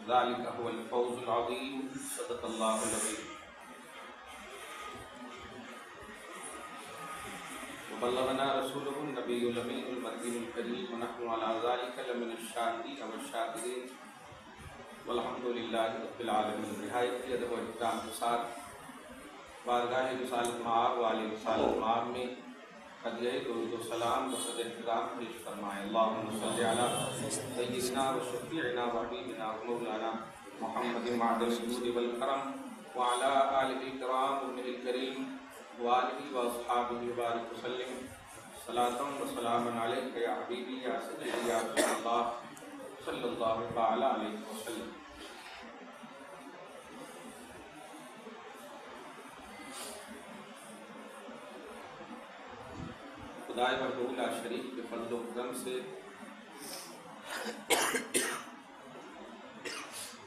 ذلك هو الفوز العظيم صدق الله العظيم وبلغنا رسوله النبي الأمين المكين الكريم ونحن على ذلك لمن الشاهدين والشاكرين والحمد للہ رب العالمین۔ نہایت کی ادب و احترام کے ساتھ بارگاہ رسالت مآب والے رسالت مآب میں ہدیہ درود و سلام و صد احترام پیش فرمائیں۔ اللہم صلی علی سیدنا و شفیعنا و حبیبنا و مولانا محمد معدن الجود والکرم وعلی آلہ الکرام وابنہ الکریم وآلہ واصحابہ وبارک وسلم صلاۃ و سلام علیک یا حبیبی یا سیدی یا رسول اللہ صلی اللہ تعالی علیہ وسلم۔ خدائے وحدہ لا شریک کے فضل و کرم سے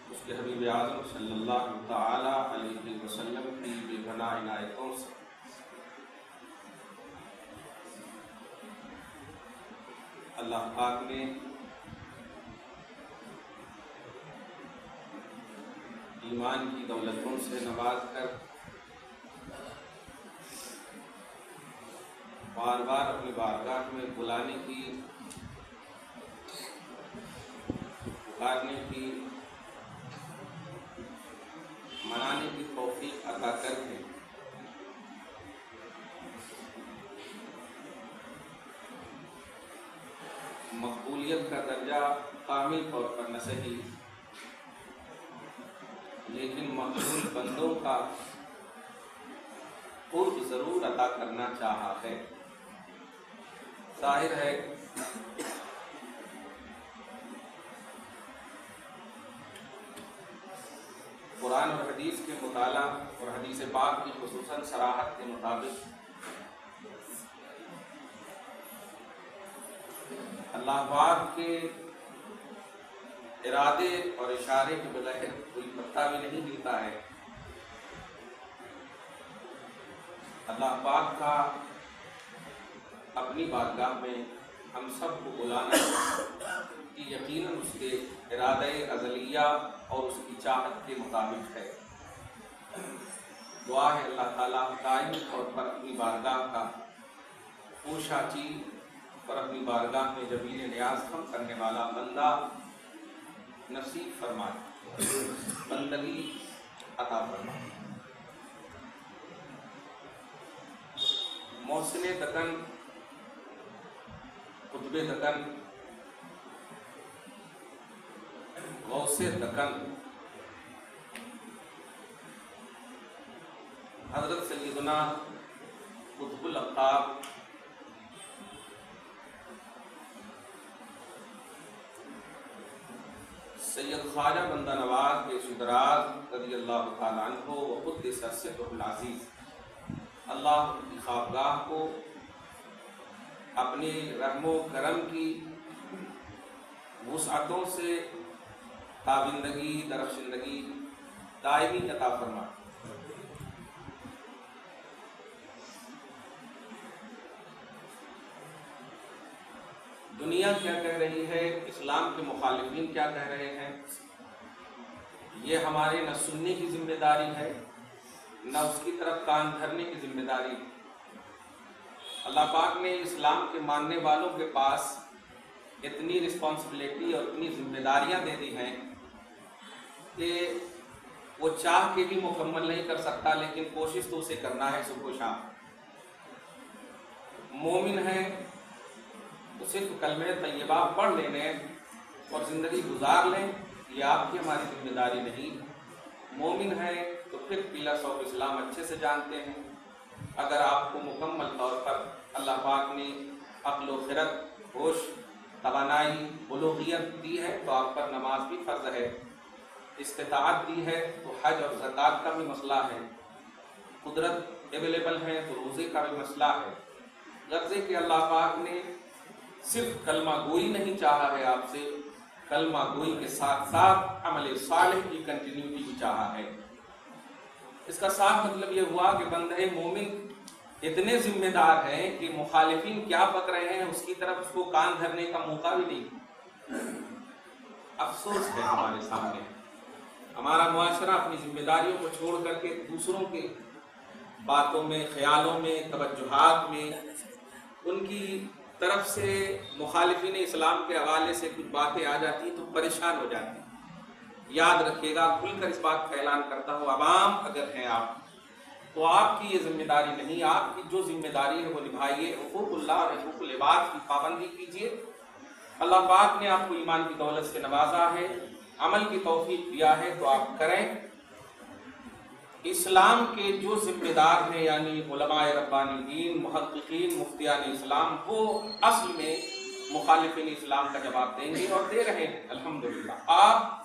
اس کے حبیب اعظم صلی اللہ تعالی علیہ وسلم کی بے پناہ عنایتوں سے اللہ پاک نے ایمان کی دولتوں سے نواز کر بار بار اپنی بارگاہ میں بلانے کی، پکارنے کی، منانے کی توفیق عطا کر کے مقبولیت کا درجہ کامل طور پر نہ صحیح لیکن مقبول بندوں کا قرب ضرور عطا کرنا چاہا ہے۔ ظاہر ہے قرآن اور حدیث کے مطالعہ اور حدیث پاک کی خصوصاً صراحت کے مطابق اللہ پاک کے ارادے اور اشارے کے بغیر کوئی پتا بھی نہیں ہلتا ہے۔ اللہ پاک کا اپنی بارگاہ میں ہم سب کو بلانا کہ یقیناً اس کے ارادہ ازلیہ اور اس کی چاہت کے مطابق ہے۔ دعا ہے اللہ تعالیٰ دائمی طور پر اپنی بارگاہ کا پوشا چیز اور اپنی بارگاہ میں جبین نیاز کم کرنے والا بندہ نصیب فرمائے، بندگی عطا فرمائے۔ محسن دکن، قطب دکن، غوث دکن حضرت سیدنا قطب الاقطاب سید خواجہ بندہ نواز بیشدراز رضی اللہ تعالیٰ عنہ و قدس سرہ العزیز اللہ کی خوابگاہ کو اپنی رحم و کرم کی وسعتوں سے تابندگی درخشندگی دائمی عطا فرما۔ دنیا کیا کہہ رہی ہے، اسلام کے مخالفین کیا کہہ رہے ہیں، یہ ہمارے نہ سننے کی ذمہ داری ہے نہ اس کی طرف کان دھرنے کی ذمہ داری۔ اللہ پاک نے اسلام کے ماننے والوں کے پاس اتنی رسپانسبلٹی اور اتنی ذمہ داریاں دے دی ہیں کہ وہ چاہ کے بھی مکمل نہیں کر سکتا، لیکن کوشش تو اسے کرنا ہے صبح و شام۔ مومن ہے تو صرف کلمہ طیبہ پڑھ لینے اور زندگی گزار لیں، یہ آپ کی ہماری ذمہ داری نہیں۔ مومن ہے تو پھر پلرس آف اسلام اچھے سے جانتے ہیں۔ اگر آپ کو مکمل طور پر اللہ پاک نے عقل و خرد، ہوش، توانائی، بلوغیت دی ہے تو آپ پر نماز بھی فرض ہے، استطاعت دی ہے تو حج اور زکوٰۃ کا بھی مسئلہ ہے، قدرت اویلیبل ہے تو روزے کا بھی مسئلہ ہے۔ غرض کہ اللہ پاک نے صرف کلمہ گوئی نہیں چاہا ہے آپ سے، کلمہ گوئی کے ساتھ ساتھ عمل صالح کی کنٹینیوٹی بھی چاہا ہے۔ اس کا صاف مطلب یہ ہوا کہ بندہ مومن اتنے ذمہ دار ہیں کہ مخالفین کیا بک رہے ہیں اس کی طرف اس کو کان دھرنے کا موقع بھی نہیں۔ افسوس ہے ہمارے سامنے ہمارا معاشرہ اپنی ذمہ داریوں کو چھوڑ کر کے دوسروں کے باتوں میں، خیالوں میں، توجہات میں ان کی طرف سے مخالفین اسلام کے حوالے سے کچھ باتیں آ جاتی ہیں تو پریشان ہو جاتے ہیں۔ یاد رکھیے گا، کھل کر اس بات کا اعلان کرتا ہوں، عوام اگر ہیں آپ تو آپ کی یہ ذمہ داری نہیں، آپ کی جو ذمہ داری ہے وہ نبھائیے، حقوق اللہ اور حقوق العباد کی پابندی کیجیے۔ اللہ پاک نے آپ کو ایمان کی دولت سے نوازا ہے، عمل کی توفیق دیا ہے تو آپ کریں۔ اسلام کے جو ذمہ دار ہیں یعنی علماء ربانیین، محققین، مفتیان اسلام، وہ اصل میں مخالفین اسلام کا جواب دیں گے اور دے رہے ہیں الحمدللہ۔ آپ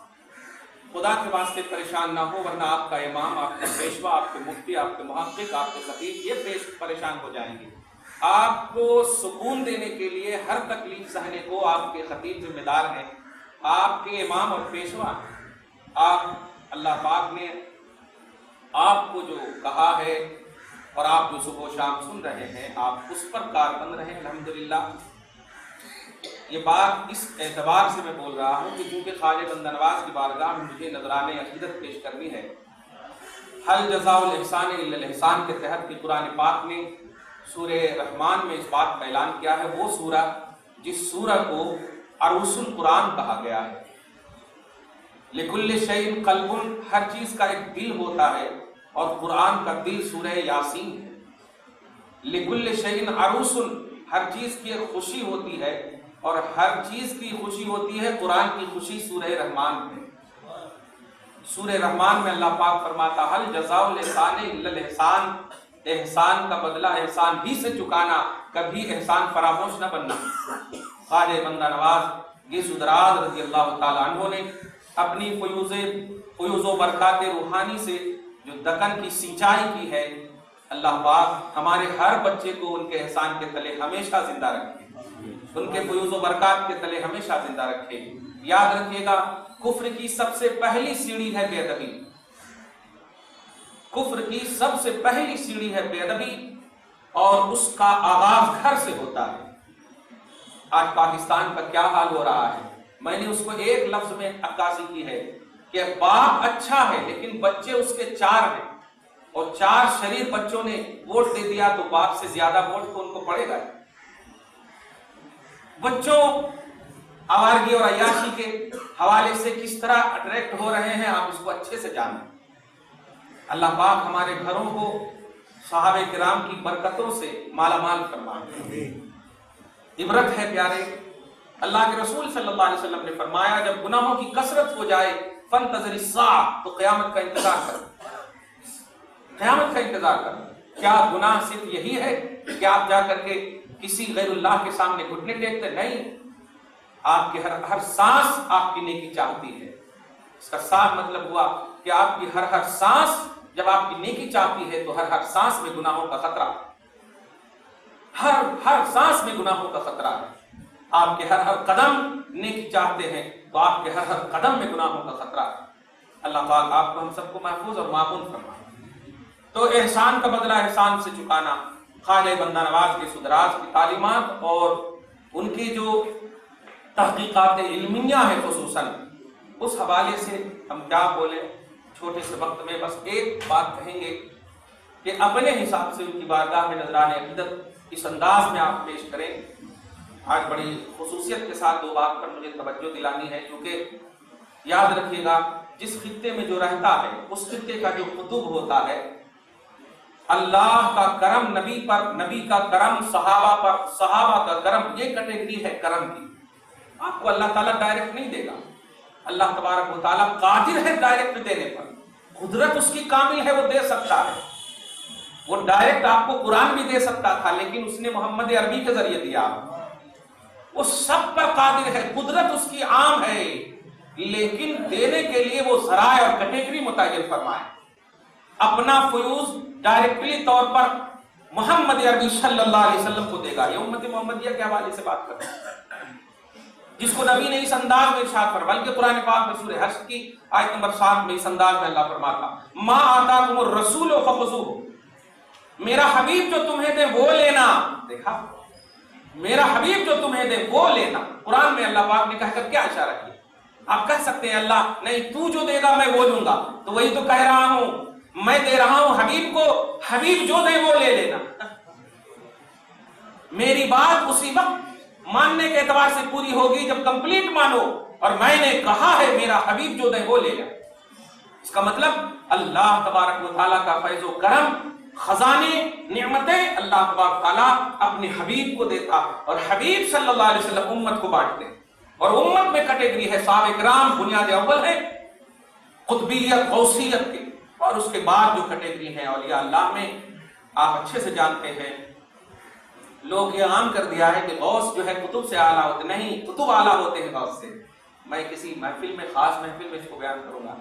خدا کے واسطے پریشان نہ ہو، ورنہ آپ کا امام، آپ کے پیشوا، آپ کے مفتی، آپ کے محقق، آپ کے خطیب یہ پریشان ہو جائیں گے۔ آپ کو سکون دینے کے لیے ہر تکلیف سہنے کو آپ کے خطیب ذمہ دار ہیں، آپ کے امام اور پیشوا۔ آپ اللہ پاک نے آپ کو جو کہا ہے اور آپ جو صبح و شام سن رہے ہیں، آپ اس پر کاربند رہیں الحمدللہ۔ یہ بات اس اعتبار سے میں بول رہا ہوں کہ چونکہ خواجہ بندہ نواز کی بارگاہ میں مجھے نذرانِ عقیدت پیش کرنی ہے۔ حل جزاء الاحسان الا الاحسان کے تحت کی قرآن پاک نے سورہ رحمان میں اس بات کا اعلان کیا ہے، وہ سورہ جس سورہ کو عروس القرآن کہا گیا ہے۔ لکل شیء قلب، ہر چیز کا ایک دل ہوتا ہے اور قرآن کا دل سورہ یاسین ہے۔ لکل شیء عروس، ہر چیز کی ایک خوشی ہوتی ہے اور ہر چیز کی خوشی ہوتی ہے، قرآن کی خوشی سورہ رحمان میں۔ سورہ رحمان میں اللہ پاک فرماتا حل جزاء الاحسان الا الاحسان، احسان کا بدلہ احسان ہی سے چکانا، کبھی احسان فراموش نہ بننا۔ خواجہ بندہ نواز گیسو دراز رضی اللہ تعالیٰ عنہ نے اپنی فیوز و برکات روحانی سے جو دکن کی سینچائی کی ہے، اللہ پاک ہمارے ہر بچے کو ان کے احسان کے تلے ہمیشہ زندہ رکھے، ان کے فیوز و برکات کے تلے ہمیشہ زندہ رکھے۔ یاد رکھیے گا، کفر کی سب سے پہلی سیڑھی ہے بے ادبی، کفر کی سب سے پہلی سیڑھی ہے بے ادبی، اور اس کا آغاز گھر سے ہوتا ہے۔ آج پاکستان کا کیا حال ہو رہا ہے، میں نے اس کو ایک لفظ میں عکاسی کی ہے کہ باپ اچھا ہے لیکن بچے اس کے 4 ہیں، اور 4 شریر بچوں نے ووٹ دے دیا تو باپ سے زیادہ ووٹ تو ان کو پڑے گا۔ بچوں آوارگی اور عیاشی کے حوالے سے کس طرح اٹریکٹ ہو رہے ہیں، آپ اس کو اچھے سے جانیں۔ اللہ پاک ہمارے گھروں کو صحابہ کرام کی برکتوں سے مالا مال فرمائے۔ عبرت ہے پیارے، اللہ کے رسول صلی اللہ علیہ وسلم نے فرمایا جب گناہوں کی کثرت ہو جائے فانتظر الساعہ، تو قیامت کا انتظار کر، قیامت کا انتظار کر۔ کیا گناہ صرف یہی ہے کہ آپ جا کر کے کسی غیر اللہ کے سامنے گھٹنے ٹیکتے؟ نہیں، آپ کی ہر سانس آپ کی نیکی چاہتی ہے۔ اس کا صاف مطلب ہوا کہ آپ کی ہر سانس جب آپ کی نیکی چاہتی ہے تو ہر سانس میں گناہوں کا خطرہ، ہر سانس میں گناہوں کا خطرہ ہے۔ آپ کے ہر قدم نیکی چاہتے ہیں تو آپ کے ہر قدم میں گناہوں کا خطرہ ہے۔ اللہ پاک آپ کو ہم سب کو محفوظ اور معمون فرمائے۔ تو احسان کا بدلہ احسان سے چکانا، خواجہ بندہ نواز کے سدراز کی تعلیمات اور ان کی جو تحقیقات علمیہ ہیں خصوصاً، اس حوالے سے ہم کیا بولیں، چھوٹے سے وقت میں بس ایک بات کہیں گے کہ اپنے حساب سے ان کی بارگاہ میں نذرانِ عقیدت اس انداز میں آپ پیش کریں۔ آج بڑی خصوصیت کے ساتھ 2 بات پر مجھے توجہ دلانی ہے، کیونکہ یاد رکھیے گا جس خطے میں جو رہتا ہے اس خطے کا جو قطب ہوتا ہے، اللہ کا کرم نبی پر، نبی کا کرم صحابہ پر، صحابہ کا کرم، یہ کیٹیگری ہے کرم کی۔ آپ کو اللہ تعالیٰ ڈائریکٹ نہیں دے گا، اللہ تبارک و تعالیٰ قادر ہے ڈائریکٹ دینے پر، قدرت اس کی کامل ہے، وہ دے سکتا ہے۔ وہ ڈائریکٹ آپ کو قرآن بھی دے سکتا تھا لیکن اس نے محمد عربی کے ذریعے دیا۔ وہ سب پر قادر ہے، قدرت اس کی عام ہے، لیکن دینے کے لیے وہ ذرائع اور کیٹیگری متعین فرمائے۔ اپنا فیوز ڈائریکٹلی طور پر محمد عربی صلی اللہ علیہ وسلم کو دے گا۔ یہ امت محمدیہ کے حوالے سے بات کرتے ہیں، جس کو نبی نے اس انداز میں ارشاد فرمایا، بلکہ قرآن پاک میں سورہ حشر کی آیت نمبر 7 میں اس انداز میں اللہ فرماتا ما آتاکم الرسول فخذوہ، میرا حبیب جو تمہیں دے وہ لینا۔ دیکھا، میرا حبیب جو تمہیں دے وہ لینا۔ قرآن میں اللہ پاک نے کہہ کر کیا اشارہ کیا؟ آپ کہہ سکتے ہیں اللہ نہیں تو جو دے گا میں وہ دوں گا، تو وہی تو کہہ رہا ہوں، میں دے رہا ہوں حبیب کو، حبیب جو دے وہ لے لینا۔ میری بات اسی وقت ماننے کے اعتبار سے پوری ہوگی جب کمپلیٹ مانو، اور میں نے کہا ہے میرا حبیب جو دے وہ لے لینا۔ اس کا مطلب اللہ تبارک و تعالیٰ کا فیض و کرم، خزانے نعمتیں اللہ تبارک و تعالیٰ اپنے حبیب کو دیتا، اور حبیب صلی اللہ علیہ وسلم امت کو بانٹتے ہیں، اور امت میں کیٹیگری ہے صحابہ کرام بنیاد اول ہے قطبیت غوثیت کی، اور اس کے بعد جو کیٹیگری ہے اولیاء اللہ میں، آپ اچھے سے جانتے ہیں، لوگ یہ عام کر دیا ہے کہ غوث جو ہے کتب سے اعلیٰ ہوتے، نہیں، کتب اعلیٰ ہوتے ہیں غوث سے۔ میں کسی محفل میں، خاص محفل میں اس کو بیان کروں گا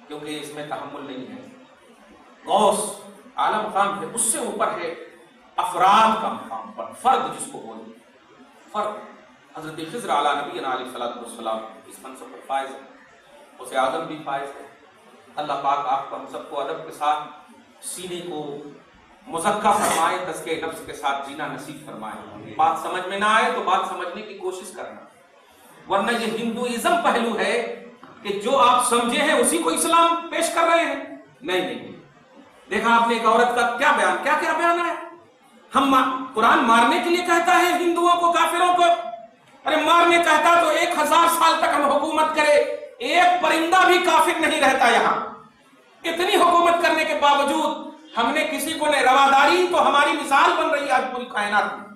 کیونکہ اس میں تحمل نہیں ہے۔ غوث اعلیٰ مقام ہے، اس سے اوپر ہے افراد کا مقام پر، فرد جس کو بولتے ہیں، فرد۔ حضرت خضر علیہ نبینا علیہ الصلوۃ والسلام اس منصب پر فائز ہے، اسے اعظم بھی فائز ہے۔ اللہ پاک آپ کو ہم سب کو ادب کے ساتھ سینے کو مزکہ فرمائے، تزکیہ نفس کے ساتھ جینا نصیب فرمائے۔ بات سمجھ میں نہ آئے تو بات سمجھنے کی کوشش کرنا، ورنہ یہ ہندوازم پہلو ہے کہ جو آپ سمجھے ہیں اسی کو اسلام پیش کر رہے ہیں۔ نہیں، دیکھا آپ نے ایک عورت کا کیا بیان، کیا بیان ہے؟ ہم قرآن مارنے کے لیے کہتا ہے ہندوؤں کو، کافروں کو؟ ارے مارنے کہتا تو 1000 سال تک ہم حکومت کرے، ایک پرندہ بھی کافر نہیں رہتا یہاں۔ اتنی حکومت کرنے کے باوجود ہم نے کسی کو نہیں، رواداری تو ہماری مثال بن رہی ہے آج پوری کائنات میں۔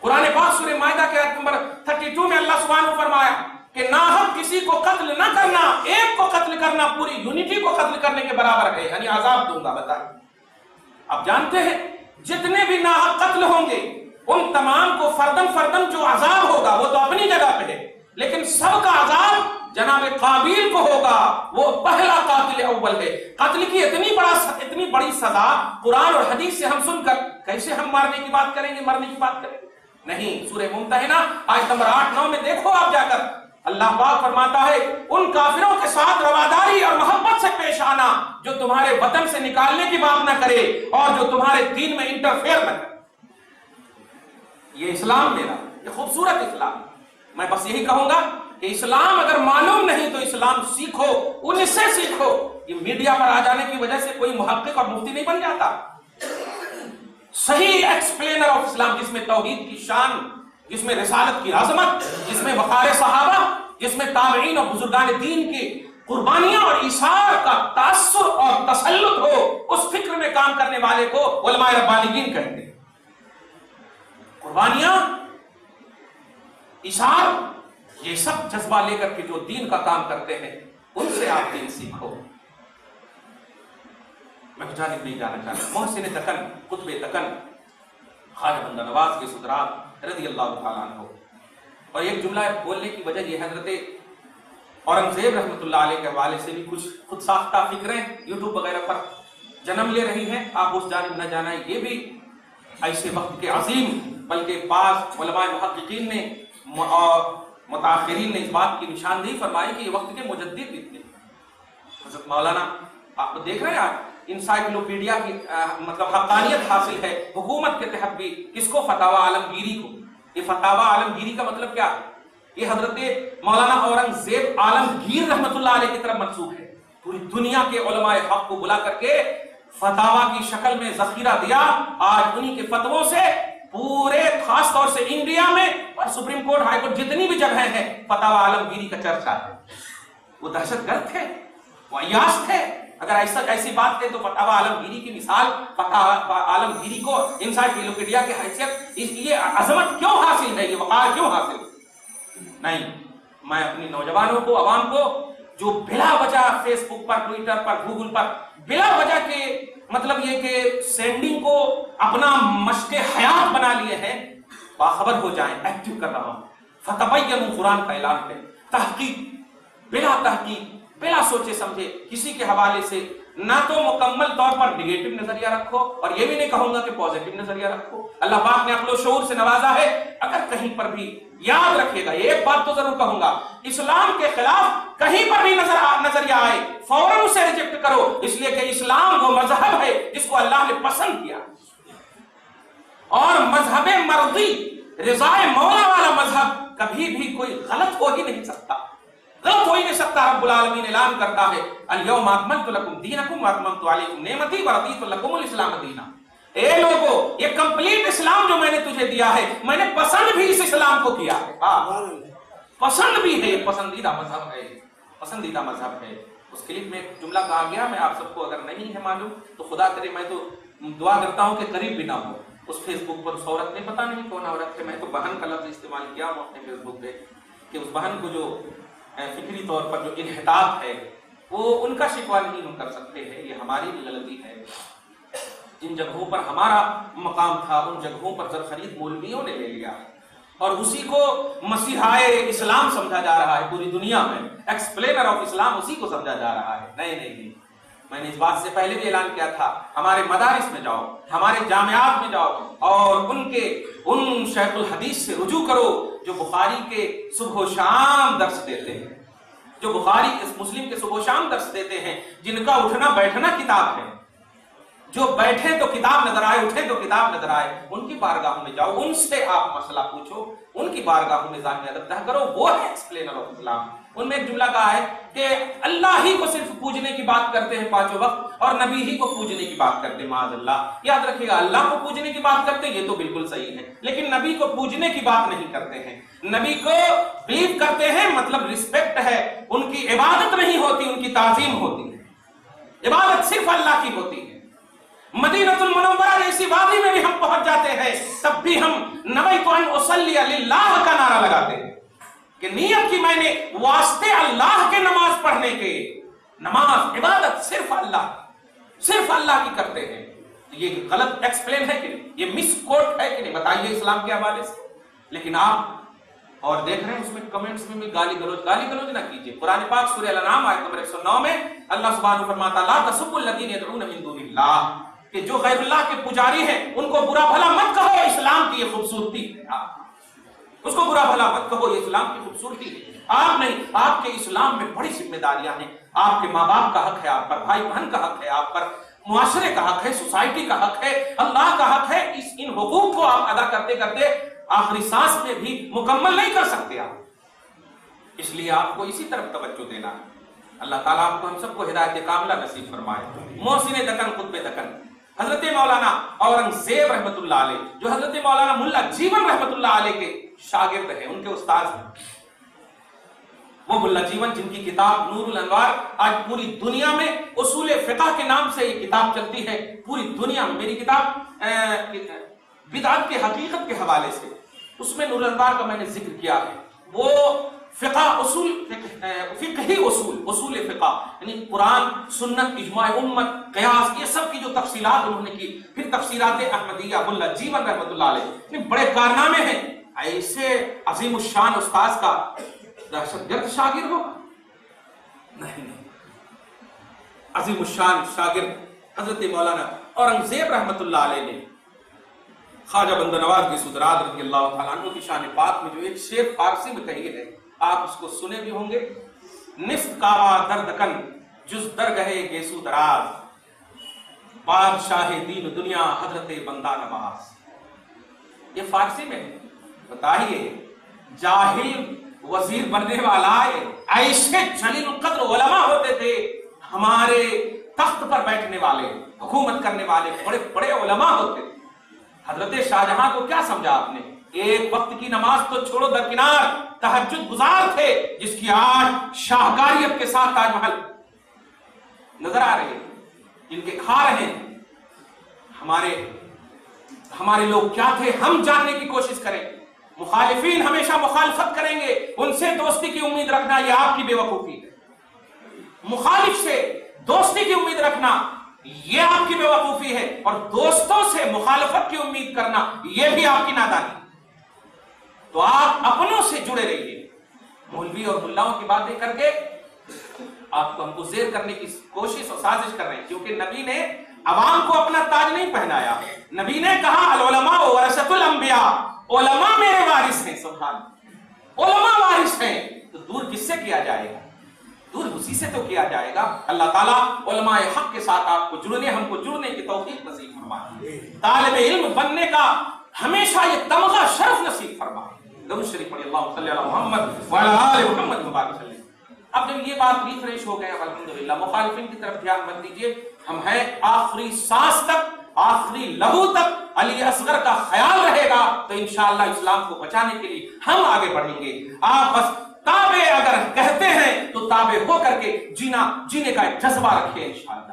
قرآن پاک سورہ مائدہ کے آیت نمبر 32 میں اللہ سبحانہ نے فرمایا کہ ناحق کسی کو قتل نہ کرنا، ایک کو قتل کرنا پوری یونٹی کو قتل کرنے کے برابر ہے، یعنی عذاب دوں گا۔ بتائیں، آپ جانتے ہیں جتنے بھی ناحق قتل ہوں گے ان تمام کو فردن جو عذاب ہوگا وہ تو اپنی جگہ پہ ہے، لیکن سب کا عذاب جناب قابیل کو ہوگا، وہ پہلا قاتل اول ہے۔ قتل کی اتنی بڑی سزا قرآن اور حدیث سے ہم سن کر کیسے ہم مارنے کی بات کریں گے، مرنے کی بات کریں گے؟ نہیں۔ سورہ ممتحنہ آیت نمبر 8-9 میں دیکھو آپ جا کر، اللہ پاک فرماتا ہے ان کافروں کے ساتھ رواداری اور محبت سے پیش آنا جو تمہارے وطن سے نکالنے کی بات نہ کرے اور جو تمہارے دین میں انٹرفیئر نہ کرے۔ یہ اسلام میرا، یہ خوبصورت اسلام۔ میں بس یہی کہوں گا کہ اسلام اگر معلوم نہیں تو اسلام سیکھو، ان سے سیکھو۔ یہ میڈیا پر آ جانے کی وجہ سے کوئی محقق اور مفتی نہیں بن جاتا۔ صحیح ایکسپلینر آف اسلام، جس میں توحید کی شان، جس میں رسالت کی عظمت، جس میں وقار صحابہ، جس میں تابعین اور بزرگان دین کی قربانیاں اور ایثار کا تاثر اور تسلط ہو، اس فکر میں کام کرنے والے کو علماء ربانیین کہتے ہیں۔ قربانیاں، ایثار، یہ سب جذبہ لے کر کے جو دین کا کام کرتے ہیں ان سے آپ دین سیکھو۔ میں جانب نہیں جانا چاہتا، محسن دکن، قطب دکن، خواجہ بندہ نواز کے سدرات رضی اللہ تعالیٰ عنہ، اور ایک جملہ بولنے کی وجہ یہ حضرت اورنگزیب رحمۃ اللہ علیہ کے حوالے سے بھی کچھ خود ساختہ فکریں یوٹیوب وغیرہ پر جنم لے رہی ہیں، آپ اس جانب نہ جانا۔ یہ بھی ایسے وقت کے عظیم، بلکہ بعض علماء محققین نے متاخرین نے اس بات کی نشاندہی فرمائی کہ یہ وقت کے مجدد بھی تھے۔ حضرت مولانا، آپ دیکھ رہے ہیں آج انسائکلوپیڈیا کی مطلب حقانیت حاصل ہے حکومت کے تحت بھی، کس کو؟ فتاوی عالمگیری کو۔ یہ فتاوی عالمگیری کا مطلب کیا ہے؟ یہ حضرت مولانا اورنگزیب عالمگیر رحمت اللہ علیہ کی طرف منسوب ہے۔ پوری دنیا کے علماء حق کو بلا کر کے فتاوی کی شکل میں ذخیرہ دیا، آج انہی کے فتووں سے پورے خاص طور سے انڈیا میں اور سپریم کورٹ، ہائی کورٹ، جتنی بھی جگہیں ہیں فتاوی عالمگیری کا چرچا ہے۔ وہ دہشت گرد تھے، وہ عیاش تھے۔ اگر ایسی بات کریں تو فتاوی عالمگیری کی مثال، فتاوی عالمگیری کو انسائکلوپیڈیا کی حیثیت، یہ عظمت کیوں حاصل ہے، یہ وقار کیوں حاصل ہے؟ نہیں، میں اپنی نوجوانوں کو، عوام کو، جو بلا وجہ فیس بک پر، ٹویٹر پر، گوگل پر بلا وجہ کے مطلب یہ کہ سینڈنگ کو اپنا مشق حیات بنا لیے ہیں، باخبر ہو جائیں۔ ایکٹیو کر رہا ہوں، فتبینوا، قرآن کا اعلان ہے، تحقیق، بلا سوچے سمجھے کسی کے حوالے سے نہ تو مکمل طور پر نگیٹو نظریہ رکھو، اور یہ بھی نہیں کہوں گا کہ پازیٹو نظریہ رکھو۔ اللہ پاک نے عقل و شعور سے نوازا ہے، اگر کہیں پر بھی یاد رکھے گا، ایک بات تو ضرور کہوں گا، اسلام کے خلاف کہیں پر بھی نظریہ آئے فوراً اسے ریجیکٹ کرو، اس لیے کہ اسلام وہ مذہب ہے جس کو اللہ نے پسند کیا، اور مذہب مرضی، رضائے مولا والا مذہب کبھی بھی کوئی غلط ہو ہی نہیں سکتا۔ غلط ہو ہی نہیں سکتا. رب العالمین اعلان کرتا ہے الیوم اکملت لکم دینکم واتممت علیکم نعمتی ورضیت لکم الاسلام دینا. اے لوگوں، یہ کمپلیٹ اسلام جو میں نے تجھے دیا ہے، میں نے پسند بھی اس اسلام کو کیا ہے. پسند بھی ہے، یہ پسندیدہ مذہب ہے، پسندیدہ مذہب ہے. اس کلپ میں ایک جملہ کہا گیا، میں آپ سب کو اگر نہیں ہے معلوم تو خدا کرے میں تو دعا کرتا ہوں کہ قریب بھی نہ ہو. اس فیس بک پر اس عورت نے، پتہ نہیں کون عورت ہے، میں تو بہن کا لفظ استعمال کیا ہوں اپنے فیس بک پہ، کہ اس بہن کو جو فکری طور پر جو انحطاط ہے وہ ان کا شکوہ نہیں ہم کر سکتے ہیں، یہ ہماری بھی غلطی ہے. جن جگہوں پر ہمارا مقام تھا ان جگہوں پر زر خرید مولویوں نے لے لیا ہے اور اسی کو مسیحائے اسلام سمجھا جا رہا ہے. پوری دنیا میں ایکسپلینر آف اسلام اسی کو سمجھا جا رہا ہے. نہیں، میں نے اس بات سے پہلے بھی اعلان کیا تھا، ہمارے مدارس میں جاؤ، ہمارے جامعات میں جاؤ اور ان شیخ الحدیث سے رجوع کرو جو بخاری کے صبح و شام درس دیتے ہیں، جو بخاری مسلم کے صبح و شام درس دیتے ہیں، جن کا اٹھنا بیٹھنا کتاب ہے، جو بیٹھے تو کتاب نظر آئے، اٹھے تو کتاب نظر آئے. ان کی بارگاہوں میں جاؤ، ان سے آپ مسئلہ پوچھو، ان کی بارگاہوں میں ذہن رکھتا کرو، وہ ہے ایکسپلینر آف اسلام. ان میں ایک جملہ کہا ہے کہ اللہ ہی کو صرف پوجنے کی بات کرتے ہیں پانچوں وقت اور نبی ہی کو پوجنے کی بات کرتے ہیں. معاذ اللہ. یاد رکھیے گا، اللہ کو پوجنے کی بات کرتے ہیں یہ تو بالکل صحیح ہے، لیکن نبی کو پوجنے کی بات نہیں کرتے ہیں. نبی کو بلیو کرتے ہیں، مطلب رسپیکٹ ہے، ان کی عبادت نہیں ہوتی، ان کی تعظیم ہوتی ہے. عبادت صرف اللہ کی ہوتی ہے. مدینۃ المنورہ جیسی وادی میں بھی ہم پہنچ جاتے ہیں، تب بھی ہم نویت ان اصلی للہ کا نعرہ لگاتے ہیں کہ نیت کی میں نے واسطے اللہ کے نماز پڑھنے کے. نماز عبادت صرف اللہ کی کرتے ہیں. یہ غلط ایکسپلین ہے کہ نہیں؟ یہ مس کوٹ ہے کہ نہیں؟ بتائیے اسلام کے حوالے سے. لیکن آپ اور دیکھ رہے ہیں اس میں کمنٹس میں بھی گالی گلوچ نہ کیجیے. قرآن پاک سورہ الانعام آیت نمبر 109 میں اللہ سبحانہ فرماتا لا تسبوا الذین یدعون من دون اللہ، کہ جو غیر اللہ کے پجاری ہیں ان کو برا بھلا مت کہو، اسلام کی یہ خوبصورتی ہے. اس کو برا بھلا مت کہو، یہ اسلام کی خوبصورتی ہے. آپ نہیں، آپ کے اسلام میں بڑی ذمہ داریاں ہیں. آپ کے ماں باپ کا حق ہے آپ پر، بھائی بہن کا حق ہے آپ پر، معاشرے کا حق ہے، سوسائٹی کا حق ہے، اللہ کا حق ہے. ان حقوق کو آپ ادا کرتے کرتے آخری سانس میں بھی مکمل نہیں کر سکتے آپ. اس لیے آپ کو اسی طرف توجہ دینا ہے. اللہ تعالیٰ آپ کو ہم سب کو ہدایت کاملہ نصیب فرمائے. محسن دکن قطب دکن حضرت مولانا اورنگزیب رحمت اللہ علیہ، جو حضرت مولانا ملا جیون رحمت اللہ علیہ کے شاگرد ہیں، ان کے استاد ہیں، وہ ملا جیون جن کی کتاب نور الانوار آج پوری دنیا میں اصول فقہ کے نام سے یہ کتاب چلتی ہے پوری دنیا میں. میری کتاب بدعت کے حقیقت کے حوالے سے، اس میں نور الانوار کا میں نے ذکر کیا ہے. وہ فقہ فقہی اصول فقہ یعنی قرآن، سنت، اجماع امت، قیاس، یہ سب کی جو تفصیلات انہوں نے کی. پھر تفسیرات احمدیہ ملا جیون رحمت اللہ علیہ، بڑے کارنامے ہیں. ایسے عظیم الشان استاذ کا دہشت گرد شاگرد ہوگا؟ نہیں. عظیم الشان شاگرد حضرت مولانا اورنگزیب رحمت اللہ علیہ نے خواجہ بندہ نواز کی سدرات رضی اللہ تعالیٰ عنہ کی شان پاک میں جو ایک شعر فارسی میں کہی ہے، آپ اس کو سنے بھی ہوں گے. نصف کعبہ دردکن جز درگہے گیسو دراز، بادشاہ دین دنیا حضرت بندہ نواز. یہ فارسی میں ہے. بتائیے، جاہل وزیر بننے والا ایسے جلیل القدر علماء ہوتے تھے، ہمارے تخت پر بیٹھنے والے، حکومت کرنے والے بڑے بڑے علماء ہوتے تھے. حضرت شاہجہاں کو کیا سمجھا آپ نے؟ ایک وقت کی نماز تو چھوڑو درکنار، تہجد گزار تھے، جس کی آج شاہکاریت کے ساتھ تاج محل نظر آ رہے ہیں، جن کے کھا رہے ہیں. ہمارے لوگ کیا تھے ہم جاننے کی کوشش کریں. مخالفین ہمیشہ مخالفت کریں گے، ان سے دوستی کی امید رکھنا یہ آپ کی بے وقوفی ہے. مخالف سے دوستی کی امید رکھنا یہ آپ کی بے وقوفی ہے، اور دوستوں سے مخالفت کی امید کرنا یہ بھی آپ کی نادانی. تو آپ اپنوں سے جڑے رہیے. مولوی اور ملاؤں کی باتیں کر کے آپ کو ہم کو زیر کرنے کی کوشش اور سازش کر رہے ہیں، کیونکہ نبی نے عوام کو اپنا تاج نہیں پہنایا. نبی نے کہا العلماء ورثۃ الانبیاء، علماء میرے وارث ہیں. سبحان اللہ، علماء وارث ہیں. تو دور کس سے کیا جائے گا؟ دور اسی سے تو کیا جائے گا. اللہ تعالیٰ علماء حق کے ساتھ آپ کو جڑنے، ہم کو جڑنے کی توفیق نصیب فرمائے. طالب علم بننے کا ہمیشہ یہ تمغہ شرف نصیب فرمائے. درود شریف پڑھیے، اللہم صلی علی محمد وعلی آل محمد وبارک وسلم. اب جب یہ بات ریفریش ہو گئے الحمدللہ، مخالفین کی طرف دھیان مت دیجیے، ہم ہیں آخری سانس تک، آخری لہو تک علی اصغر کا خیال رہے گا تو انشاءاللہ اسلام کو بچانے کے لیے ہم آگے بڑھیں گے۔ آپ بس تابع اگر کہتے ہیں تو تابع ہو کر کے جینے کا ایک جذبہ رکھیں انشاءاللہ۔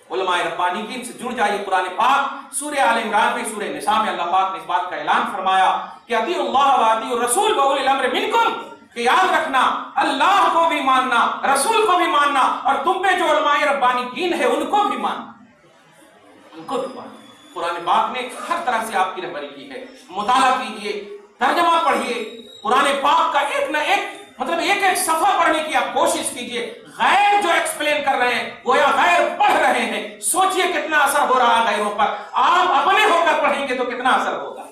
علماء ربانیین سے جڑ جائیے۔ قرآن پاک سورہ آل عمران میں، سورہ نساء میں اللہ پاک نے اس بات کا اعلان فرمایا کہ اطیعوا اللہ واطیعوا الرسول واولی الامر منکم، کہ یاد رکھنا اللہ کو بھی ماننا، رسول کو بھی ماننا، اور تم پہ جو علماء ربانیین ہے ان کو بھی ماننا، ان کو بھی ماننا۔ قرآن پاک نے ہر طرح سے آپ کی رہبری کی ہے۔ مطالعہ کیجئے، ترجمہ پڑھیے، قرآن پاک کا ایک نہ ایک مطلب ایک ایک صفحہ پڑھنے کی آپ کوشش کیجئے۔ غیر جو ایکسپلین کر رہے ہیں گویا غیر پڑھ رہے ہیں، سوچئے کتنا اثر ہو رہا ہے غیروں پر۔ آپ اپنے ہو کر پڑھیں گے تو کتنا اثر ہوگا،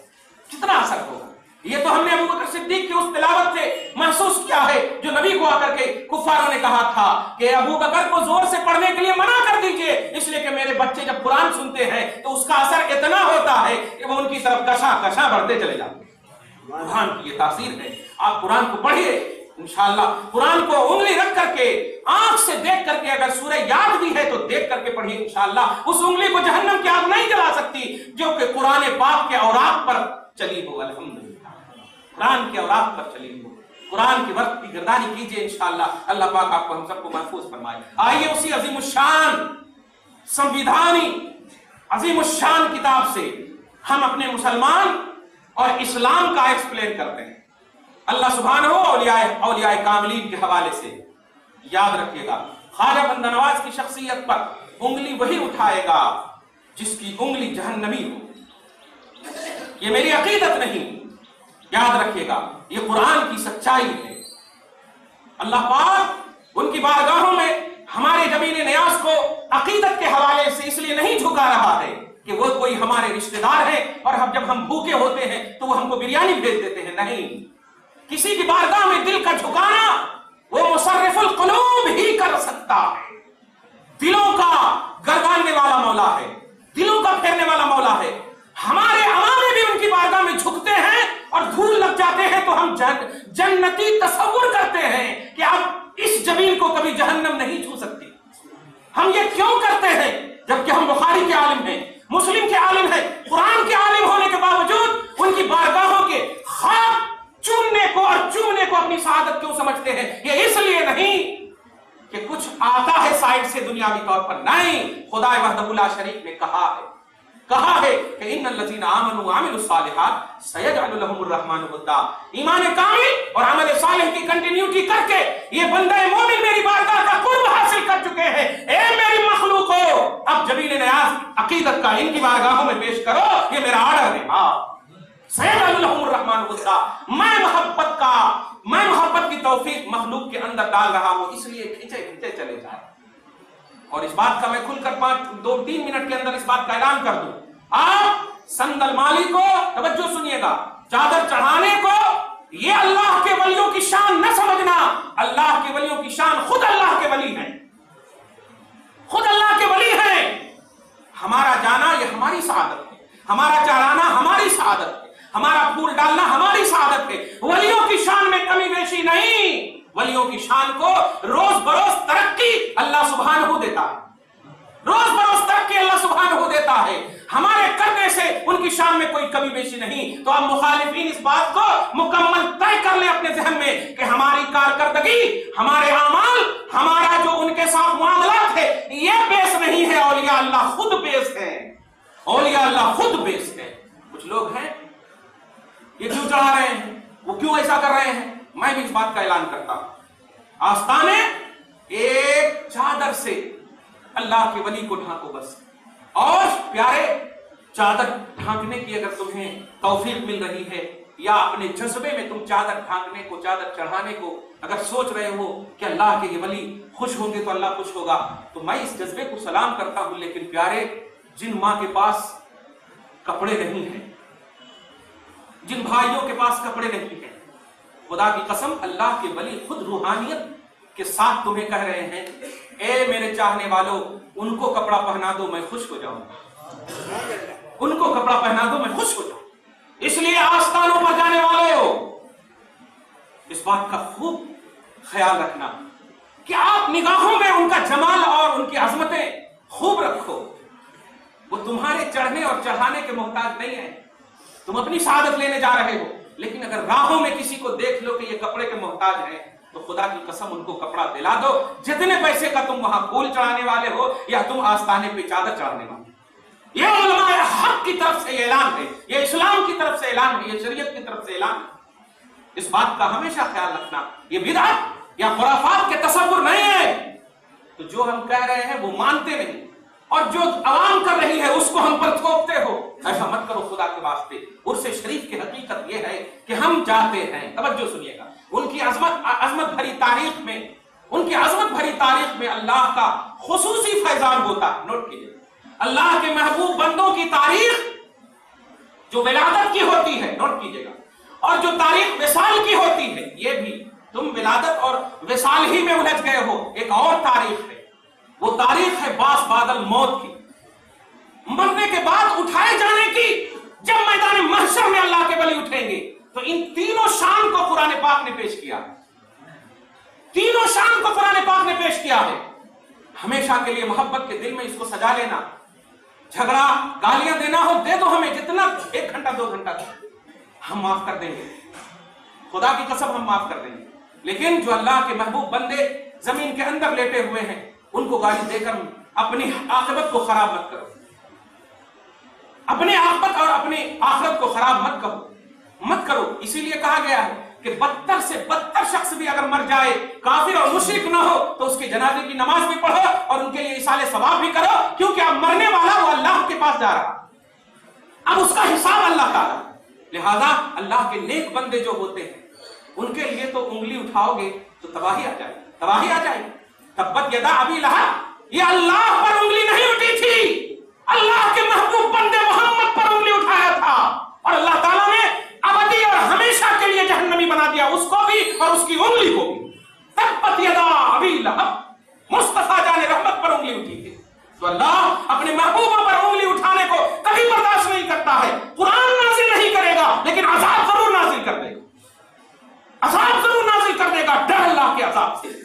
کتنا اثر ہوگا۔ یہ تو ہم نے ابو بکر صدیق کی اس تلاوت سے محسوس کیا ہے جو نبی کو آ کر کے کفاروں نے کہا تھا کہ ابو بکر کو زور سے پڑھنے کے لیے منع کر دیجئے، اس لیے کہ میرے بچے جب قرآن سنتے ہیں تو اس کا اثر اتنا ہوتا ہے کہ وہ ان کی طرف کشاں کشاں بڑھتے چلے جاتے ہیں۔ قرآن کی یہ تاثیر ہے۔ آپ قرآن کو پڑھیے انشاءاللہ، قرآن کو انگلی رکھ کر کے، آنکھ سے دیکھ کر کے، اگر سورہ یاد بھی ہے تو دیکھ کر کے پڑھیے انشاءاللہ۔ اس انگلی کو جہنم کی آگ نہیں جلا سکتی جو کہ قرآن پاک کے اوراق پر چلی ہو۔ الحمدللہ قرآن کے اوراق پر چلی ہو۔ قرآن کے وقت کی گردانی کیجئے انشاءاللہ، اللہ پاک آپ کو ہم سب کو محفوظ فرمائے۔ آئیے اسی عظیم الشان سمویدھانی عظیم الشان کتاب سے ہم اپنے مسلمان اور اسلام کا ایکسپلین کرتے ہیں۔ اللہ سبحانہ اولیاء کاملین کے حوالے سے یاد رکھیے گا، خواجہ بندہ نواز کی شخصیت پر انگلی وہی اٹھائے گا جس کی انگلی جہنمی ہو۔ یہ میری عقیدت نہیں، یاد رکھیے گا، یہ قرآن کی سچائی ہے۔ اللہ پاک ان کی بارگاہوں میں ہمارے جبین نیاز کو عقیدت کے حوالے سے اس لیے نہیں جھکا رہا ہے کہ وہ کوئی ہمارے رشتہ دار ہیں اور جب ہم بھوکے ہوتے ہیں تو وہ ہم کو بریانی بھیج دیتے ہیں، نہیں۔ کسی کی بارگاہ میں دل کا جھکانا وہ مصرف القلوب ہی کر سکتا ہے۔ دلوں کا گرداننے والا مولا ہے، دلوں کا پھیرنے والا مولا ہے۔ ہمارے عوام بھی ان کی بارگاہ میں جھکتے ہیں اور دھول لگ جاتے ہیں تو ہم جنتی تصور کرتے ہیں کہ اب اس جبین کو کبھی جہنم نہیں چھو سکتی۔ ہم یہ کیوں کرتے ہیں جبکہ ہم بخاری کے عالم ہیں، مسلم کے عالم ہیں، قرآن کے عالم ہونے کے باوجود ان کی بارگاہوں کے خواب چوننے کو اور چومنے کو اپنی سعادت کیوں سمجھتے ہیں؟ یہ اس لیے نہیں کہ کچھ آتا ہے سائڈ سے دنیاوی طور پر، نہیں۔ خدا وحدہ لا شریک نے کہا ہے کہ ان الذین آمنوا وعملوا الصالحات سیجعل لهم الرحمن ودا۔ ایمان کامل اور عمل صالح کی کنٹینیوٹی کر کے یہ بندہ مومن میری بارگاہ کا قرب حاصل کر چکے ہیں۔ اے میری مخلوقو، اب جبین نیاز عقیدت کا ان کی بارگاہوں میں پیش کرو، یہ میرا آرڈر ہے۔ سیجعل لهم الرحمن ودا، میں محبت کی توفیق مخلوق کے اندر ڈال رہا ہوں، اس لیے کھینچے چلے جائیں۔ اور اس بات کا میں کھل کر 2-3 منٹ کے اندر اس بات کا اعلان کر دوں، آپ سندل مالی کو توجہ سنیے گا، چادر چڑھانے کو یہ اللہ کے ولیوں کی شان نہ سمجھنا۔ اللہ کے ولیوں کی شان خود اللہ کے ولی ہیں، خود اللہ کے ولی ہیں۔ ہمارا جانا یہ ہماری سعادت ہے، ہمارا چڑھانا ہماری سعادت ہے، ہمارا پھول ڈالنا ہماری سعادت ہے۔ ولیوں کی شان میں کمی بیشی نہیں، ولیوں کی شان کو روز بروز ترقی اللہ سبحانہ دیتا ہے، روز بروز ترقی اللہ سبحانہ دیتا ہے۔ ہمارے کرنے سے ان کی شان میں کوئی کمی بیشی نہیں۔ تو اب مخالفین اس بات کو مکمل طے کر لیں اپنے ذہن میں کہ ہماری کارکردگی، ہمارے اعمال، ہمارا جو ان کے ساتھ معاملات ہے، یہ بیس نہیں ہے، اولیاء اللہ خود بیس ہے، اولیاء اللہ خود بیس ہے۔ کچھ لوگ ہیں یہ کیوں چڑھا رہے ہیں، وہ کیوں ایسا کر رہے ہیں، میں بھی اس بات کا اعلان کرتا ہوں۔ آستانے ایک چادر سے اللہ کے ولی کو ڈھانکو بس، اور پیارے چادر ڈھانکنے کی اگر تمہیں توفیق مل رہی ہے یا اپنے جذبے میں تم چادر ڈھانکنے کو، چادر چڑھانے کو اگر سوچ رہے ہو کہ اللہ کے یہ ولی خوش ہوں گے تو اللہ خوش ہوگا، تو میں اس جذبے کو سلام کرتا ہوں۔ لیکن پیارے، جن ماں کے پاس کپڑے نہیں ہیں، جن بھائیوں کے پاس کپڑے نہیں ہیں، خدا کی قسم اللہ کے ولی خود روحانیت کے ساتھ تمہیں کہہ رہے ہیں، اے میرے چاہنے والوں، ان کو کپڑا پہنا دو میں خوش ہو جاؤں، ان کو کپڑا پہنا دو میں خوش ہو جاؤں۔ اس لیے آستانوں پر جانے والوں اس بات کا خوب خیال رکھنا کہ آپ نگاہوں میں ان کا جمال اور ان کی عظمتیں خوب رکھو. وہ تمہارے چڑھنے اور چڑھانے کے محتاج نہیں ہیں. تم اپنی سعادت لینے جا رہے ہو، لیکن اگر راہوں میں کسی کو دیکھ لو کہ یہ کپڑے کے محتاج ہیں تو خدا کی قسم ان کو کپڑا دلا دو. جتنے پیسے کا تم وہاں پھول چڑھانے والے ہو یا تم آستانے پہ چادر چڑھانے والے. یہ علماء حق کی طرف سے اعلان ہے، یہ اسلام کی طرف سے اعلان ہے، یہ شریعت کی طرف سے اعلان ہے. اس بات کا ہمیشہ خیال رکھنا. یہ بدعت یا خرافات کے تصور نہیں ہے. تو جو ہم کہہ رہے ہیں وہ مانتے نہیں، اور جو عوام کر رہی ہے اس کو ہم پر تھوپتے ہو. ایسا مت کرو خدا کے واسطے. عرس شریف کی حقیقت یہ ہے کہ ہم چاہتے ہیں، توجہ سنیے گا، ان کی عظمت بھری تاریخ میں، ان کی عظمت بھری تاریخ میں اللہ کا خصوصی فیضان ہوتا ہے. نوٹ کیجئے، اللہ کے محبوب بندوں کی تاریخ جو ولادت کی ہوتی ہے، نوٹ کیجئے گا، اور جو تاریخ وصال کی ہوتی ہے، یہ بھی تم ولادت اور وصال ہی میں الجھ گئے ہو. ایک اور تاریخ ہے، وہ تاریخ ہے باس بادل موت کی، مرنے کے بعد اٹھائے جانے کی. جب میدان محشر میں اللہ کے ولی اٹھیں گے تو ان تینوں شان کو قرآن پاک نے پیش کیا. تینوں شان کو قرآن پاک نے پیش کیا ہے. ہمیشہ کے لیے محبت کے دل میں اس کو سجا لینا. جھگڑا گالیاں دینا ہو دے دو ہمیں، جتنا 1 گھنٹہ 2 گھنٹہ ہم معاف کر دیں گے. خدا کی قسم ہم معاف کر دیں گے. لیکن جو اللہ کے محبوب بندے زمین کے اندر لیٹے ہوئے ہیں ان کو گالی دے کر اپنی عاقبت کو خراب مت کرو. اپنے عاقبت اور اپنی آخرت کو خراب مت کرو. اسی لیے کہا گیا ہے کہ بدتر سے بدتر شخص بھی اگر مر جائے، کافر اور مشرک نہ ہو، تو اس کے جنازے کی نماز بھی پڑھو اور ان کے لیے ایصال ثواب بھی کرو، کیونکہ اب مرنے والا وہ اللہ کے پاس جا رہا، اب اس کا حساب اللہ تعالیٰ. لہذا اللہ کے نیک بندے جو ہوتے ہیں ان کے لیے تو انگلی اٹھاؤ گے تو تباہی آ جائے، تباہی آ جائے. تبت یدا ابی لہب، یہ اللہ پر انگلی نہیں اٹھی تھی، اللہ کے محبوب بندے محمد پر انگلی اٹھایا تھا، اور اللہ تعالیٰ نے ابدی اور ہمیشہ کے لیے جہنمی بنا دیا اس کو بھی اور اس کی انگلی کو بھی. تبت یدا ابی لہب، مصطفیٰ جان رحمت پر انگلی اٹھی تھی. تو اللہ اپنے محبوبوں پر انگلی اٹھانے کو کبھی برداشت نہیں کرتا ہے. قرآن نازل نہیں کرے گا لیکن عذاب ضرور نازل کر دے گا، عذاب ضرور نازل کر دے گا. ڈر اللہ کے عذاب سے.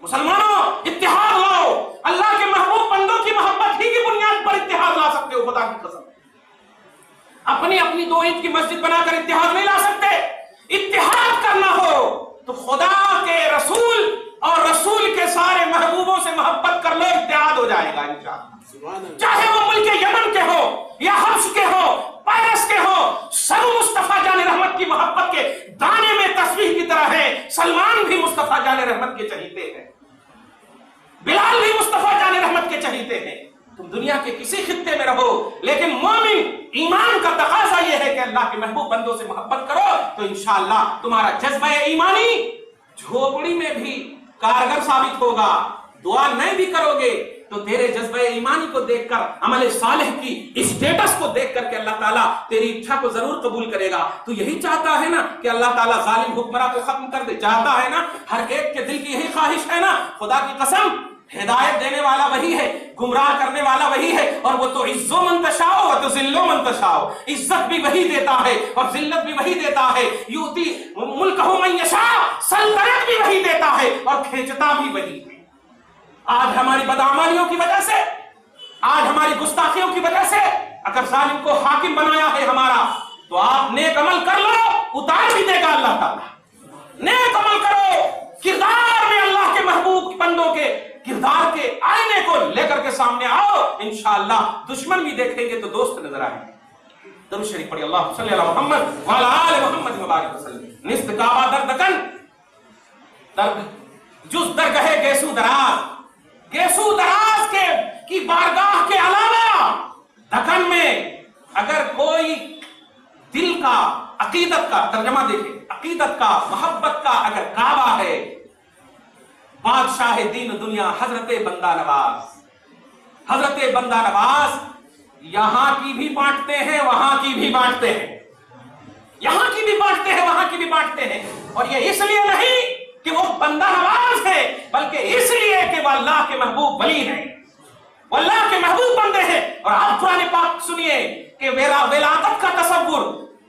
مسلمانوں اتحاد لاؤ. اللہ کے محبوب بندوں کی محبت ہی کی بنیاد پر اتحاد لا سکتے ہو. خدا کی قسم اپنی 2 اینٹ کی مسجد بنا کر اتحاد نہیں لا سکتے. اتحاد کرنا ہو تو خدا کے رسول اور رسول کے سارے محبوبوں سے محبت کر لو، اتحاد ہو جائے گا انشاءاللہ. چاہے وہ ملک یمن کے ہو یا حبش کے ہو، پیرس کے ہو، سب مصطفیٰ جان رحمت کی محبت کے دانے میں تسبیح کی طرح ہے. سلمان بھی مصطفیٰ جان رحمت کے چہیتے ہیں، بلال بھی مصطفیٰ جان رحمت کے چہیتے ہیں. تم دنیا کے کسی خطے میں رہو لیکن مومن ایمان کا تقاضا یہ ہے کہ اللہ کے محبوب بندوں سے محبت کرو تو انشاءاللہ تمہارا جذبہ ایمانی جھوپڑی میں بھی کارگر ثابت ہوگا. دعا نہیں بھی کرو گے تو تیرے جذبہ ایمانی کو دیکھ کر، عمل صالح کی اسٹیٹس کو دیکھ کر کے اللہ تعالیٰ تیری اچھا کو ضرور قبول کرے گا. تو یہی چاہتا ہے نا کہ اللہ تعالیٰ ظالم حکمراں کو ختم کر دے، چاہتا ہے نا، ہر ایک کے دل کی یہی خواہش ہے نا. خدا کی قسم ہدایت دینے والا وہی ہے، گمراہ کرنے والا وہی ہے، اور وہ تو عز و من تشاء و تذل من تشاء، عزت بھی وہی دیتا ہے اور ذلت بھی وہی دیتا ہے. یؤتی ملکہ من یشاء، سلطنت بھی وہی دیتا ہے اور کھینچتا بھی وہی ہے. آج ہماری بدعمالیوں کی وجہ سے، آج ہماری گستاخیوں کی وجہ سے اگر ظالم کو حاکم بنایا ہے ہمارا، تو آپ نیک عمل کر لو، اتار بھی دے گا اللہ تعالیٰ. نیک عمل کرو، کردار میں اللہ کے محبوب بندوں کے کردار کے آئینے کو لے کر کے سامنے آؤ. انشاءاللہ دشمن بھی دیکھیں گے تو دوست نظر آئیں گے. درود شریف پڑھی، اللہ صلی اللہ محمد وعلی آل محمد مبارک وسلم. نصف کعبہ در دکن، جز درگاہ گیسو دراز، گیسو دراز کے کی بارگاہ کے علاوہ دکن میں اگر کوئی دل کا، عقیدت کا، ترجمہ دیکھیں، عقیدت کا، محبت کا اگر کعبہ ہے، بادشاہ دین دنیا حضرت بندہ نواز، حضرت بندہ نواز یہاں کی بھی بانٹتے ہیں وہاں کی بھی بانٹتے ہیں، یہاں کی بھی بانٹتے ہیں وہاں کی بھی بانٹتے ہیں. اور یہ اس لیے نہیں کہ وہ بندہ نواز ہے، بلکہ اس لیے کہ وہ اللہ کے محبوب ولی ہیں، وہ اللہ کے محبوب بندے ہیں. اور آپ قرآن پاک سنیے کہ ولادت کا تصور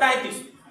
33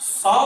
100